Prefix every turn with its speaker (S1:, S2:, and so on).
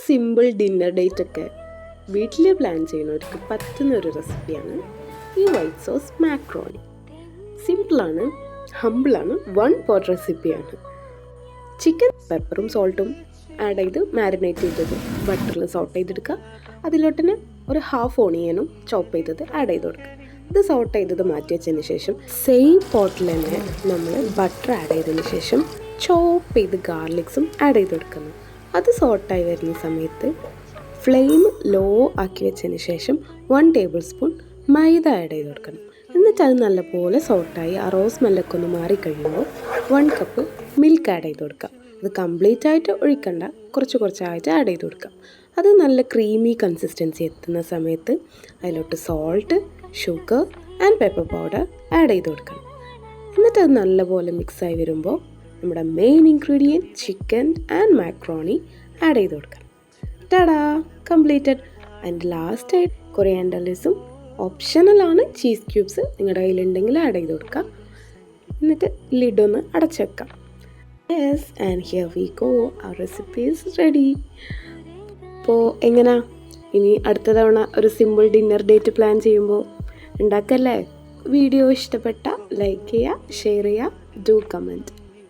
S1: Simple dinner date ഒക്കെ വീട്ടിൽ plan ചെയ്യുന്നവർക്ക് പറ്റുന്ന ഒരു റെസിപ്പിയാണ് ഈ വൈറ്റ് സോസ് മാക്രോണി. സിമ്പിളാണ്, ഹമ്പിളാണ്, വൺ പോട്ട് റെസിപ്പിയാണ്. ചിക്കൻ പെപ്പറും സോൾട്ടും ആഡ് ചെയ്ത് മാരിനേറ്റ് ചെയ്തത് ബട്ടറിൽ സോട്ട് ചെയ്തെടുക്കുക. അതിലോട്ട് തന്നെ ഒരു ഹാഫ് ഓണിയനും ചോപ്പ് ചെയ്തത് ആഡ് ചെയ്ത് കൊടുക്കുക. ഇത് സോട്ട് ചെയ്തത് മാറ്റി വെച്ചതിന് ശേഷം സെയിം പോട്ടിൽ തന്നെ നമ്മൾ ബട്ടർ ആഡ് ചെയ്തതിന് ശേഷം ചോപ്പ് ചെയ്ത് ഗാർലിക്സും ആഡ് ചെയ്ത് കൊടുക്കുന്നു. അത് സോട്ടായി വരുന്ന സമയത്ത് ഫ്ലെയിം ലോ ആക്കി വെച്ചതിന് ശേഷം 1 ടേബിൾ സ്പൂൺ മൈദ ആഡ് ചെയ്ത് കൊടുക്കണം. എന്നിട്ട് അത് നല്ലപോലെ സോട്ടായി ആ റോസ് സ്മെല്ലൊക്കെ ഒന്ന് മാറിക്കഴിയുമ്പോൾ 1 കപ്പ് മിൽക്ക് ആഡ് ചെയ്ത് കൊടുക്കാം. അത് കംപ്ലീറ്റ് ആയിട്ട് ഒഴിക്കണ്ട, കുറച്ചായിട്ട് ആഡ് ചെയ്ത് കൊടുക്കാം. അത് നല്ല ക്രീമി കൺസിസ്റ്റൻസി എത്തുന്ന സമയത്ത് അതിലോട്ട് salt, sugar and pepper powder add ചെയ്ത് കൊടുക്കണം. എന്നിട്ട് അത് നല്ലപോലെ മിക്സായി വരുമ്പോൾ നമ്മുടെ main ingredient chicken and macaroni add ചെയ്ത് കൊടുക്കണം. Tada, completed. ആൻഡ് ലാസ്റ്റായിട്ട് കൊറിയാൻഡർ ലീവ്സും ഓപ്ഷണലാണ്. ചീസ് ക്യൂബ്സ് നിങ്ങളുടെ കയ്യിലുണ്ടെങ്കിൽ ആഡ് ചെയ്ത് കൊടുക്കുക. എന്നിട്ട് ലിഡൊന്ന് അടച്ചു വെക്കാം. Yes, and here we go, ആ റെസിപ്പി ഈസ് റെഡി. അപ്പോൾ എങ്ങനെയാ ഇനി അടുത്ത തവണ ഒരു സിമ്പിൾ ഡിന്നർ ഡേറ്റ് പ്ലാൻ ചെയ്യുമ്പോൾ ഉണ്ടാക്കല്ലേ? വീഡിയോ ഇഷ്ടപ്പെട്ട ലൈക്ക് ചെയ്യുക, ഷെയർ ചെയ്യുക, ഡു കമൻറ്റ്.